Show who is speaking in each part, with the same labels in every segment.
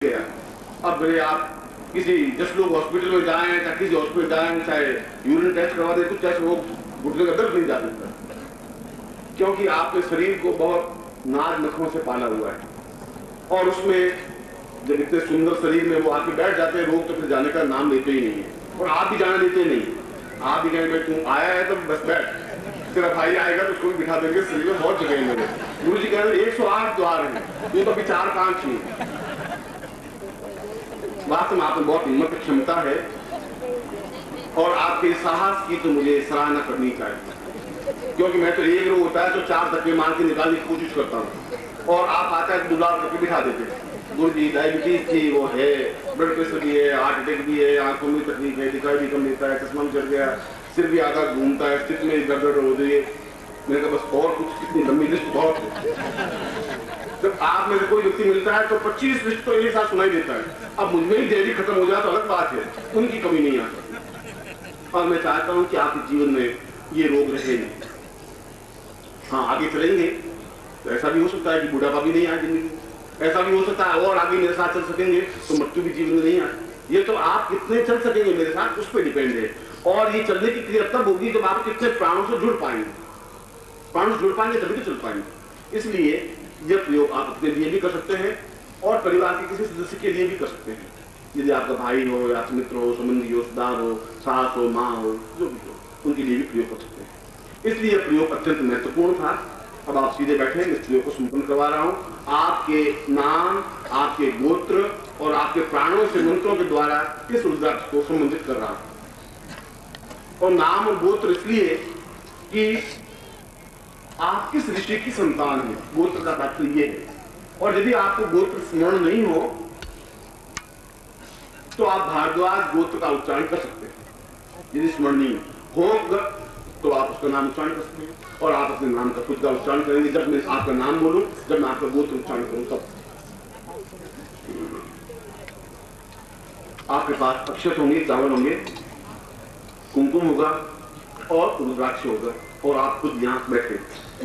Speaker 1: गया। अब मेरे आप किसी 10 लोग हॉस्पिटल में जाएं या किसी हॉस्पिटल जाएं, चाहे यूरिन टेस्ट करवा दे, कुछ ऐसे लोग घुटने का दर्द नहीं जा सकता, क्योंकि आपके शरीर को बहुत नाज नखों से पाला हुआ है। और उसमें जब इतने सुंदर शरीर में वो आके बैठ जाते हैं लोग, तो फिर जाने का नाम लेते ही नहीं है। और आप भी जाने देते नहीं। आप भी कहेंगे तू आया है तो बस बैठ, तेरा भाई आएगा तो उसको भी बिठा देंगे। शरीर में बहुत जगह है मेरे। गुरु जी कह रहे 108 द्वार है, ये तो अभी 4-5 ही। वास्तव में आप में बहुत हिम्मत क्षमता है और आपके साहस की तो मुझे सराहना करनी चाहिए, क्योंकि मैं तो एक रोग होता है तो 4 धक्के मार के निकालने की कोशिश करता हूँ और आप आता है तो दुलार करके बिठा देते हैं। गुरु जी डायबिटीज थी, वो है, ब्लड प्रेशर भी है, हार्ट अटैक भी है, आंखों में तकलीफ है, दिखाई भी कम देता है, चश्मा भी चढ़ गया, सिर भी आधा घूमता है, स्थिति में गड़बड़ हो रही है। मैंने कहा बस और कुछ, कितनी लंबी लिस्ट बहुत है। जब आप में से कोई व्यक्ति मिलता है तो 25 लिस्ट तो एक साथ सुनाई देता है। अब मुझमें ही देरी खत्म हो जाए तो अलग बात है, उनकी कमी नहीं आ सकती। और मैं चाहता हूं कि आपके जीवन में ये रोग रहे नहीं। हाँ, आगे चलेंगे तो ऐसा भी हो सकता है कि बुढ़ापा भी नहीं आए जिंदगी, ऐसा भी हो सकता है और आगे मेरे साथ चल सकेंगे तो मृत्यु भी जीवन में नहीं आए। ये तो आप कितने चल सकेंगे मेरे साथ, उस पर डिपेंड है। और ये चलने की क्रिया तब होगी जब आप कितने प्राणों से जुड़ पाएंगे। प्राणों से जुड़ पाएंगे तभी तो चल पाएंगे। इसलिए यह प्रयोग आप अपने लिए भी कर सकते हैं और परिवार के किसी सदस्य के लिए भी कर सकते हैं। यदि आपका भाई हो या मित्र हो, संबंधी हो, रिश्तेदार हो, सास हो, माँ हो, जो भी हो, उनके लिए भी प्रयोग कर सकते हैं। इसलिए यह प्रयोग अत्यंत महत्वपूर्ण था। अब आप सीधे बैठे, इस प्रयोग को संपन्न करवा रहा हूँ। आपके नाम, आपके गोत्र और आपके प्राणों से मंत्रों के द्वारा इस रुद्राक्ष को संबंधित कर रहा हूं। और नाम और गोत्र इसलिए कि आप किस ऋषि की संतान है, गोत्र का तात्पर्य है। और यदि आपको गोत्र स्मरण नहीं हो तो आप भारद्वाज गोत्र का उच्चारण कर सकते हैं। यदि स्मरण नहीं हो तो आप उसका नाम उच्चारण कर सकते हैं और आप अपने नाम का खुद का उच्चारण करेंगे। जब मैं आपका नाम बोलूं, जब मैं आपका गोत्र उच्चारण करूं, तब आपके पास अक्षत होंगे, चावल होंगे, कुमकुम होगा और रुद्राक्ष होगा। और आप खुद यहां बैठे,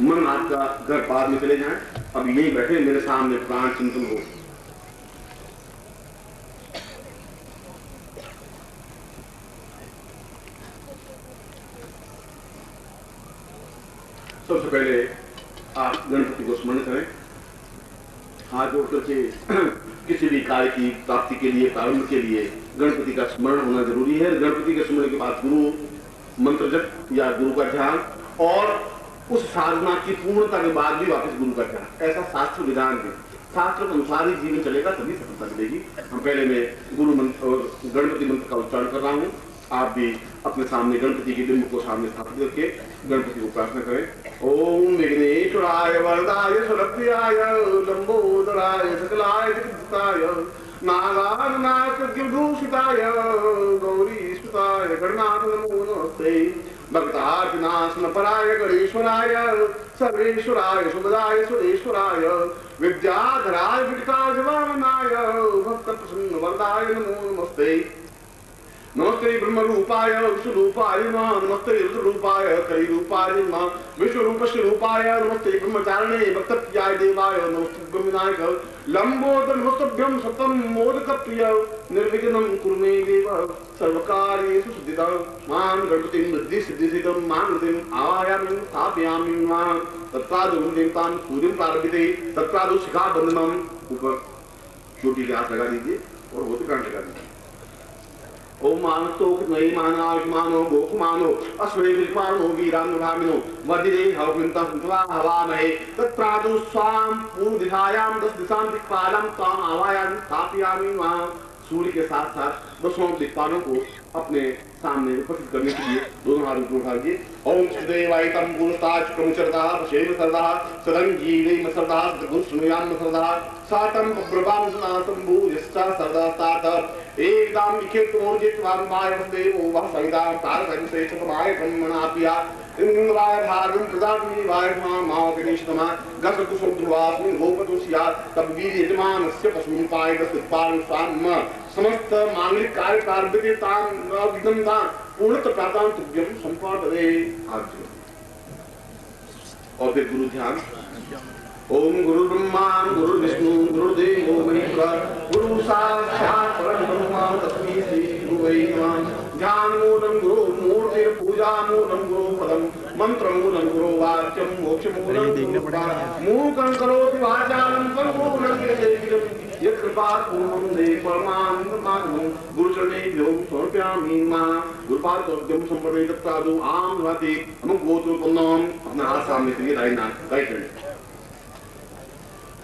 Speaker 1: मन आपका घर पार में चले जाएं। अब यही बैठे मेरे सामने, प्राण चिंतन हो। सबसे पहले आप गणपति को स्मरण करें, हाथ जोड़ करके। किसी भी कार्य की प्राप्ति के लिए, प्रारंभ के लिए गणपति का स्मरण होना जरूरी है। गणपति के स्मरण के बाद गुरु मंत्र जप या गुरु का ध्यान, और उस साधना की पूर्णता के बाद भी वापस गुरु का ध्यान। ऐसा शास्त्र विधान है। शास्त्र के अनुसार ही जीवन चलेगा, तभी सफलता मिलेगी। हम पहले में गुरु मंत्र और गणपति मंत्र का उच्चारण कर रहा हूँ। आप भी अपने सामने गणपति के बिंब को सामने स्थापित करके गणपति को प्रार्थना करें। ओम विघ्नेश्वराय वरदाय सरप्रियाय लंबोदराय सकलाय जगद्धाय नागानाथ विभूषिताय गौरी सुताय गणनाथ नमो नमस्ते। भक्तार्चनासन पराय गणेश्वराय सर्वेश्वराय सुभदाय सुरेश्वराय विद्याधराय विकटाजवामनाय भक्त प्रसन्न वरदाय नमो नमस्ते। नमस्ते ब्रह्म रूपाय विश्वरूपाय नमः। नमस्ते रुद्ररूपाय कलिरूपाय नमः। विश्वरूपस्य रूपाय नमस्ते। ब्रह्मचारिणे भक्तप्रियाय देवाय नमस्ते। ब्रह्मनायक लंबोदर नमस्तभ्यं सततं मोदक प्रिय निर्विघ्नं कुरु मे देव सर्वकार्येषु सिद्धिदा। मां गणपतिं बुद्धि सिद्धिसिद्धं मानसिं आवाहयामि स्थापयामि मां तत्कादुं देवतां सूर्यं प्रारभते तत्कादु शिखा बंधनम। ऊपर छोटी के हाथ लगा दीजिए और वो तो लगा दीजिए। ओम मानसो नई मानायुष्मानो गोकुमानो अश्वे विष्मानो वीरानुभामिनो वज्रे हवमिंता संतवा हवामहे तत्प्रादु स्वाम पूर्व दिशायां 10 दिशां दिक्पालं तां आवायामि स्थापयामि वहां। सूर्य के साथ साथ 10 दिक्पालों को अपने सामने उपस्थित करने के लिए दोनों हाथ ऊपर उठा दिए। ओम श्रीदेवाय तम पुरुषाच क्रमचरदा पशेम सरदा सदं जीवे मसरदा गुरुस्मयाम मसरदा सातम प्रभाम सुनातम भूजस्ता सरदा सात एकदम इखे तोर्जित वामबाय देवो वह सविता तारकं से चतमाय ब्रह्मणापिया इंद्राय भागं प्रदानि वाय मां गणेशतमा गस कुसुमध्रुवास्मि गोपतुष्या तब वीर यजमानस्य पशुं पाय गस पान स्वाम समस्त मांगलिक कार्य कार्य ताम विघ्नता पूर्णत प्राप्तां तुभ्यं संपादये। और फिर गुरु ध्यान। ओम गुरु ब्रह्मा गुरु विष्णु गुरुदेवो महेश्वर गुरु साक्षात् परब्रह्म तस्मै श्री गुरुवे नमः। ध्यान मूलं गुरु मूर्तिर पूजा मूलं गुरु पदम मंत्र मूलं गुरु वाक्यम मोक्ष मूलं मूकं करोति वाचालं परमोनं यदेकिलं यत्कृपा पूर्णं दे परमानन्दमागमं गुरुचरणेभ्यो समर्पयामि नमः। गुरुपादोद्यम संप्रदाय तत्तादु आम भाति हम गोत्र पुन्नम अपना हाथ सामने करिए दाहिना राइट हैंड।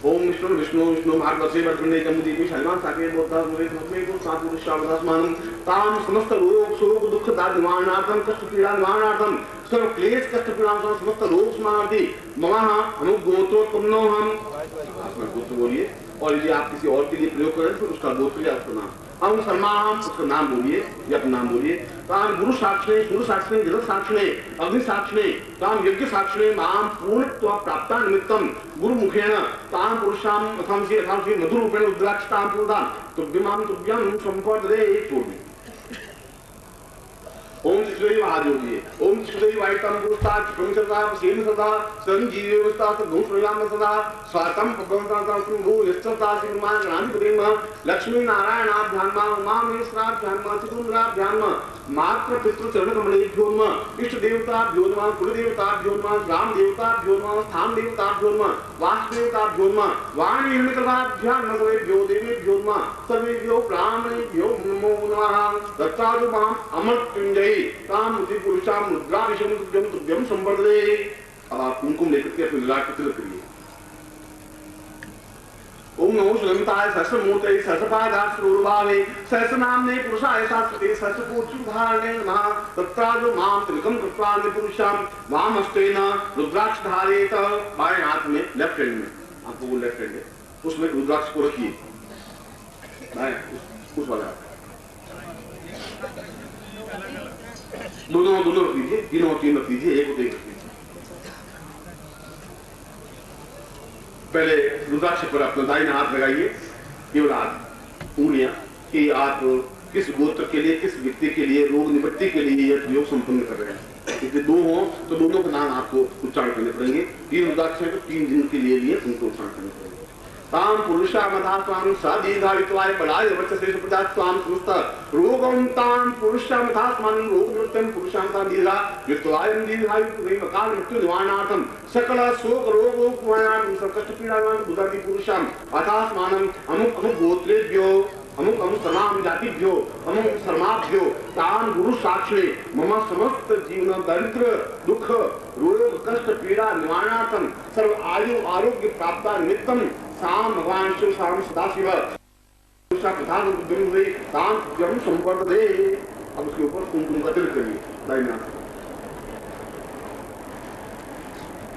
Speaker 1: ओम विष्णु विष्णु विष्णु भारतवर्षे वर्तन्ते जम्बूद्वीपे शैलवान साके बोधा मुरे मुखे को सापुरुषावदास्मानं ताम समस्त रोग शोक दुख दादिमानार्थम कष्ट पीड़ा निवारणार्थम सर्व क्लेश कष्ट पीड़ा समस्त रोग समाप्ति मम हम गोत्रोत्पन्नो हम अपना गोत्र बोलिए और यदि आप किसी और के लिए प्रयोग करें तो उसका गोत्र या उसका नाम हम सर्माहम उसका नाम बोलिए या अपना नाम बोलिए। ताम गुरु साक्षिणे सूर्य साक्षिणे जगत साक्षिणे अग्नि साक्षिणे ताम यज्ञ साक्षिणे माम पूर्णत्व प्राप्ता निमित्तम गुरु मुखेन ताम पुरुषाम अथांसी मधुर रूपेण रुद्राक्षताम पूर्णाम तुभ्यमाम तुभ्यम संपदे पूर्वी। ओम शिवदेव आदियोगी ओम शिवदेव वाइतम पुरुषा चित्रमसदा सेन सदा संजीववस्था गुणश्रयाम सदा स्वातम पवनता भू यस्तता सिंहमान रामप्रेम लक्ष्मी नारायणाभ्याम उमामेश्वराभ्याम चतुर्भुजाभ्याम मात्र पितृ चरण कमलेभ्यो नमः। इष्ट देवताभ्यो नमः कुल देवताभ्यो नमः ग्राम देवताभ्यो नमः स्थान देवताभ्यो नमः वासुदेवताभ्यो नमः वाणी हिरण्यकल्पाभ्याम नमस्तेभ्यो देवेभ्यो नमः सर्वेभ्यो ब्राह्मणेभ्यो नमो नमः। दत्तादि माम अमृत्युंजय ताम मुझे पुरुषाम मुद्राभिषेकं तुभ्यं तुभ्यं संवर्धते। अब आप कुमकुम लेकर के अपने विराट तिलक करिए। ओम नमो सुगंधाय सहस्रमूर्तये सहस्रपादाश्रूर्भावे सहस्रनाम्ने पुरुषाय शाश्वते सहस्रकोटिधारणे नमः। तत्रादो मां तिलकं कृत्वा पुरुषां वामहस्तेन रुद्राक्ष धारयेत। बाएं हाथ में लेफ्ट हैंड में आपको वो लेफ्ट हैंड है उसमें रुद्राक्ष को रखिए उस वाला दोनों दोनों रख लीजिए तीनों तीन रख लीजिए एक रख लीजिए। पहले रुद्राक्ष पर अपना दाहिना हाथ लगाइए केवल हाथ उंगलियां कि आप किस गोत्र के लिए किस व्यक्ति के लिए रोग निवृत्ति के लिए यह प्रयोग संपन्न कर रहे हैं। यदि दो हो तो दोनों का नाम आपको उच्चारण करने पड़ेंगे। तीन रुद्राक्ष है तो तीन दिन के लिए उनको उच्चारण करने पड़ेंगे। ताम पुरुषा मधा स्वाम सदीर्घायुत्वाय बलाय वर्चसे सुप्रजात स्वाम समस्त रोगं ताम पुरुषा मधा स्वाम रोग निवृत्तं पुरुषां ताम दीर्घा युत्वाय दीर्घायु प्रेम काल मृत्यु निवारणार्थं सकल शोक रोगोपमानां सकष्ट पीडानां बुधादि पुरुषां अथास्मानं अमुक अमुक गोत्रेभ्यो अमुक अमुक सर्वाम जातिभ्यो अमुक सर्वाभ्यो ताम गुरु साक्षिणे मम समस्त जीवन दरिद्र दुख रोग कष्ट पीड़ा निवारणार्थं सर्व आयु आरोग्य प्राप्ता निमित्तम साम भगवान शिव साम सदाशिव प्रधान ताम जम संवर्धते। अब उसके ऊपर कुमकुम का तिलक करिए दाहिने हाथ।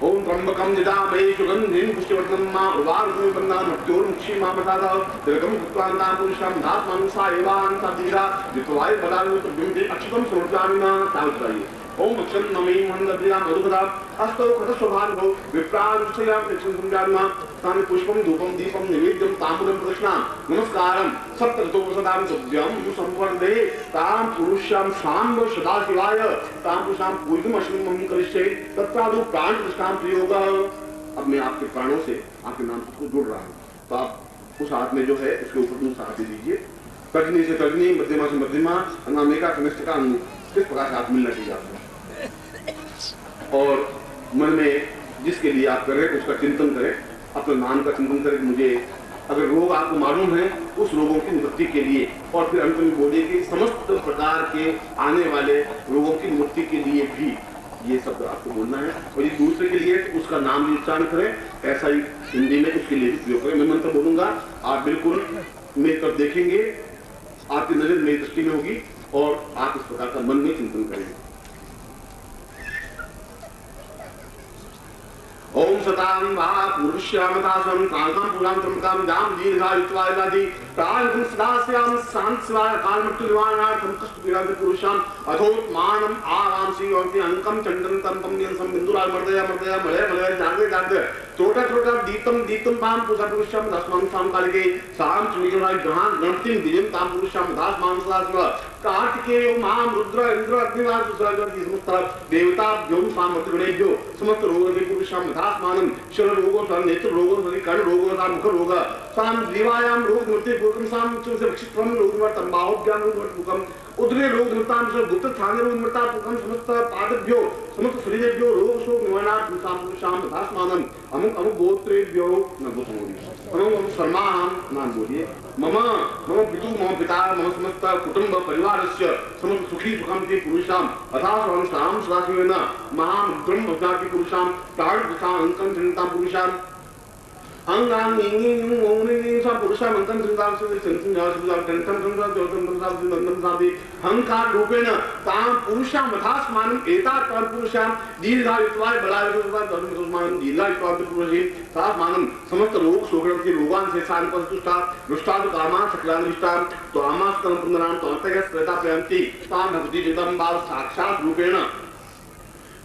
Speaker 1: ओम त्र्यंबकं यजामहे सुगंधिं पुष्टिवर्धनं मा उर्वारुकं वन्दना मृत्योर्मुक्षी मामसाद तिलकं कृत्वा पुरुषां धात्मं सा एवान् सा दीर्घा जित्वाय बलानि तुभ्यं अक्षतं समर्पयामि नमः। ओम अक्षं नमे मंदप्रिया मधुकदा अस्तौ खतस्वभानो विप्रांशया प्रक्षंसंजानमा तानि पुष्पं धूपं दीपं नैवेद्यं ताम्बूलं प्रदक्षिणां नमस्कारं सप्ततो सदां तुभ्यं संवर्धे तां पुरुषां शाम्ब सदाशिवाय तां पुरुषां पूजनमश्नुमं करिष्ये तत्रादौ प्राण प्रतिष्ठां प्रयोगः। अब मैं आपके प्राणों से आपके नाम को जोड़ रहा हूं तो आप उस हाथ में जो है उसके ऊपर दूसरा हाथ दे दीजिए। तर्जनी से तर्जनी मध्यमा से मध्यमा अनामिका कनिष्ठ का किस प्रकार से हाथ मिलना चाहिए आपको और मन में जिसके लिए आप कर रहे हैं उसका चिंतन करें अपने नाम का चिंतन करें। मुझे अगर रोग आपको मालूम है उस रोगों की निवृत्ति के लिए और फिर अंत में बोलिए कि समस्त प्रकार के आने वाले रोगों की निवृत्ति के लिए भी ये शब्द आपको बोलना है। और ये दूसरे के लिए उसका नाम भी उच्चारण करें ऐसा ही हिंदी में उसके लिए भी प्रयोग करें। मैं मंत्र बोलूंगा आप बिल्कुल मेरी तरफ देखेंगे आपकी नजर मेरी दृष्टि में होगी और आप इस प्रकार का मन में चिंतन करेंगे। ओम सतां वा पुरुष्यामतासं कांतं पुरां त्रंबकां जाम दीर्घायुत्वायदादि प्राणं सदास्यां शान्तिस्वाय कालमृत्यु निवारणार्थं कष्टपीडान्त पुरुषां अथोत्मानम् आरांसि योऽपि अंकं चण्डं तंपं नियंसं बिन्दुराल मर्दया मर्दया मलय मलय जागे जागे त्रोटा त्रोटा दीप्तम दीप्तम ताम पुरुषम दसमान शाम कालिके शाम चुनिकराय ग्रहण गणपति दिव्यम ताम पुरुषम दास मानसास्व कार्तिकेय माम रुद्र इंद्र अग्निवास सुरगति समस्त देवताभ्यो सामर्तगणेभ्यो समस्त रोगों पुरुषम दास मानम शरण रोगों सा नेत्र रोगों सा कर्ण रोगों सा मुख रोग साम दिवायाम रोग मृत्यु पूर्वम साम से विक्षिप्रम रोग मृतम बाहुभ्याम रोग मृतम उदरे रोग मृताम से गुप्त स्थान रोग मृता पूर्वम समस्त पादभ्यो समस्त शरीरेभ्यो रोग शोक निवारणार्थं साम पुरुषाम दास मानम अमुक अमुक गोत्रेभ्यो न बोधोमि अमुक अमुक शर्माहम नाम बोलिए मम मम पितु मम पिता मम समस्त कुटुंब परिवारस्य समस्त सुखी सुखम ते पुरुषाम अथा सर्वं सदाशिवेन महामुद्रम भक्ताति पुरुषाम प्राण दशा अंकं चिंता पुरुषाम अंगांग इंगिंग ओंगिंग सा पुरुषा मंत्रम चिंताम से संतम जासुजा कंठम कंठम ज्योतम साधि नंदम साधि अहंकार रूपेण ताम पुरुषा मथास्मानम एता ताम पुरुषाम दीर्घायुत्वाय बलायुत्वाय धर्मसुस्मानम दीर्घायुत्वाय पुरुषे तास्मानम समस्त रोग शोकरम के रोगान से शांतपस्तुष्टा रुष्टादु कामा सकलानिष्टा तो आमास्तम पुनराम तो अंतः स्वेता प्रयंति ताम भक्ति जितम भाव साक्षात रूपेण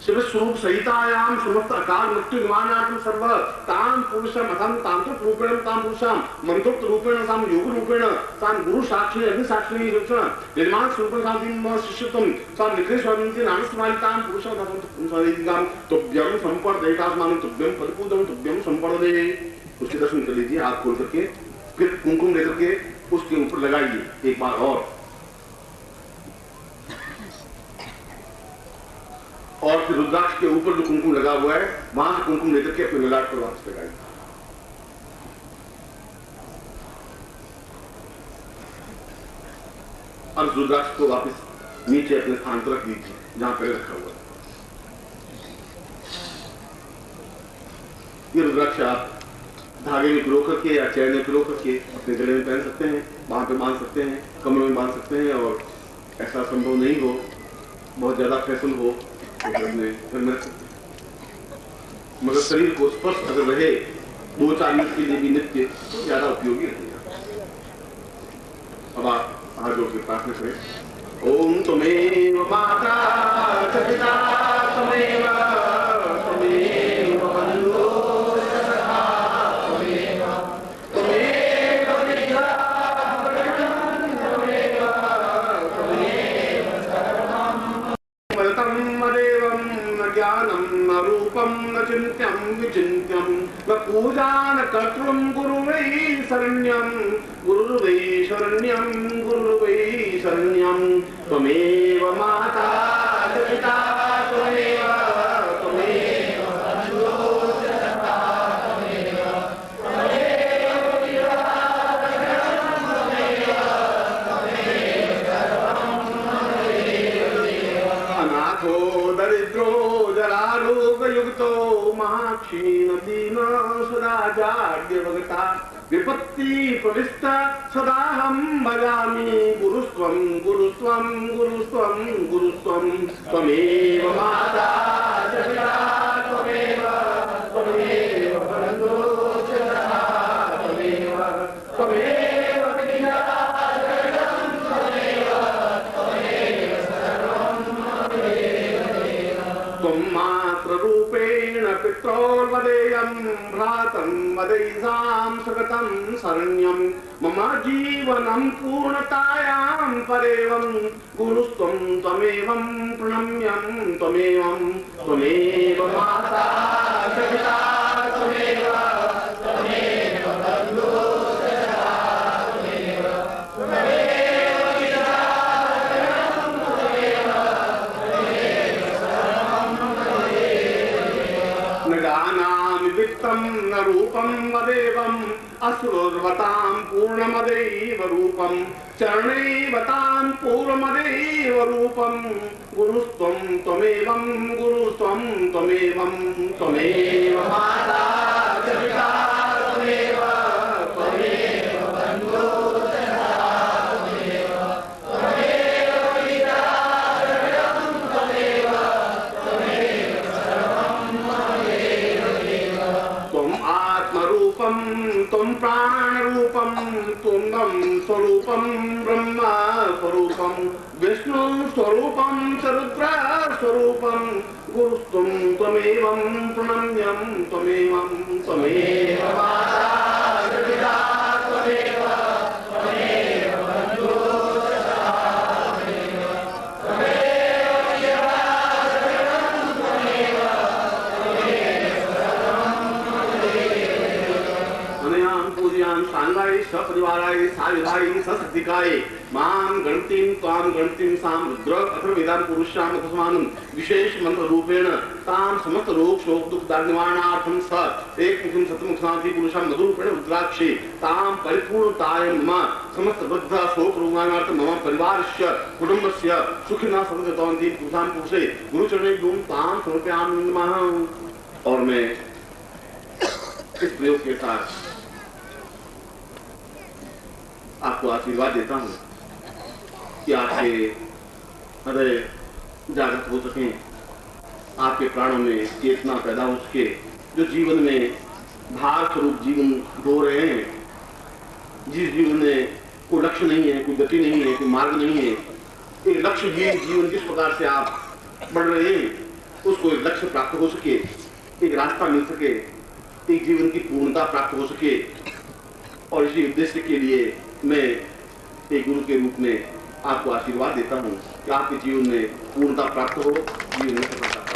Speaker 1: शिव स्वरूप सहितायाम समस्त अकाल मृत्यु निवारणार्थं सर्व ताम पुरुषम अथम तांत्रिक रूपेण ताम पुरुषाम मंत्रोक्त रूपेण ताम योग रूपेण ताम गुरु साक्षी अग्नि साक्षी रूपेण निर्माण स्वरूप साधिम शिष्यत्वम ताम निखिल स्वामिति नामस्मारिताम पुरुषम अथम साधिकाम तुभ्यम संपर्दयितास्मानं तुभ्यम पदपूजम तुभ्यम संपर्दये। उसके दर्शन कर लीजिए हाथ खोल करके, फिर कुमकुम लेकर के उसके ऊपर लगाइए एक बार और फिर रुद्राक्ष के ऊपर जो कुमकुम लगा हुआ है वहां से कुमकुम लेकर के अपने ललाट पर वापस लगाइए। अब रुद्राक्ष को वापस नीचे अपने स्थान पर रख दीजिए जहां पहले रखा हुआ है। ये रुद्राक्ष आप धागे में पिरो करके या चैन में पिरो करके अपने गले में पहन सकते हैं, बांह पे बांध सकते हैं, कमरों में बांध सकते हैं। और ऐसा संभव नहीं हो, बहुत ज्यादा फैशन हो मगर शरीर को स्पर्श अगर रहे 2-4 मिनट के लिए भी नित्य तो ज्यादा उपयोगी रहेगा। अब आप हाथ जोड़ के प्रार्थना करें। ओम त्वमेव माता च पिता त्वमेव त्वमेव बन्धुः सखा त्वमेव त्वमेव विद्या त्वमेव त्वमेव सर्वं मदेवं न ज्ञानं न रूपं न चिन्त्यं विचिन्त्यं न पूजा न कर्तृं गुरुवै शरण्यं गुरुवै शरण्यं गुरुवै शरण्यं त्वमेव माता च पिता त्वमेव त्वमेव बन्धुः सखा त्वमेव त्वमेव विद्या त्वमेव त्वमेव सर्वं मदेव अनाथो दरिद्रो जरारोगयुक्तो महाक्षीण दीन सदा जाड्यवगता विपत्ति प्रविष्ट सदाहं भजामि गुरुस्त्वं गुरुस्त्वं गुरुस्त्वं गुरुस्त्वं त्वमेव माता च पिता त्वमेव त्वमेव बन्धुः च सखा त्वमेव त्वमेव विद्या त्वमेव त्वमेव सर्वं मदेव त्वं मातृरूपेण पित्रोर्वदेयं भ्रातं वदैसां सगतं शरण्यं मम जीवनं पूर्णतायां परेवं गुरुस्त्वं त्वमेवं प्रणम्यं त्वमेवं त्वमेव माता च पिता त्वमेव त्वमेव बन्धुः सखा त्वमेव त्वमेव विद्या त्वमेव त्वमेव सर्वं मदेव न जानामि वित्तं न रूपं वदेवम् असुरवतां पूर्णमदैव रूपं चरणैवतां पूर्वमदैव रूपं गुरुस्त्वं त्वमेवं गुरुस्त्वं त्वमेवं त्वमेव माता च पिता त्वमेव त्वमेव बन्धुः सखा त्वमेव त्वमेव विद्या त्वमेव त्वमेव सर्वं मदेव त्वं आत्मरूपं त्वं प्राणरूपं त्वं स्वरूपम ब्रह्मा स्वरूपम विष्णु स्वरूपम च रुद्र स्वरूपम गुरुस्तुम त्वमेवं प्रणम्यं त्वमेवं त्वमेव माता पिता त्वमेव त्वमेव बन्धुः सांगाय सपरिवाराय सायुधाय ससक्तिकाय मां गणतिं त्वां गणतिं साम रुद्र अथर्ववेदां पुरुषाम तस्मानं विशेष मंत्र रूपेण ताम समस्त रोग शोक दुख दाग निवारणार्थं स एक मुखं सतमुखांति पुरुषां मधुरूपेण रुद्राक्षे ताम परिपूर्णताय नमः समस्त वृद्ध शोक रोगाणार्थं मम परिवारस्य कुटुंबस्य सुखिनः समगतवन्ति पुरुषां पुरुषे गुरुचरणे गुं ताम समर्पयामि नमः। और मैं इस प्रयोग के साथ आपको आशीर्वाद देता हूं कि आपके हृदय जागृत हो सके, आपके प्राणों में चेतना पैदा हो सके, जो जीवन में भार स्वरूप जीवन हो रहे हैं, जिस जीवन में कोई लक्ष्य नहीं है, कोई गति नहीं है, कोई मार्ग नहीं है, एक लक्ष्यहीन जीवन जिस प्रकार से आप बढ़ रहे हैं उसको एक लक्ष्य प्राप्त हो सके, एक रास्ता मिल सके, एक जीवन की पूर्णता प्राप्त हो सके। और इसी उद्देश्य के लिए मैं एक गुरु के रूप में आपको आशीर्वाद देता हूं कि आपके जीवन में पूर्णता प्राप्त हो, जीवन में सफलता।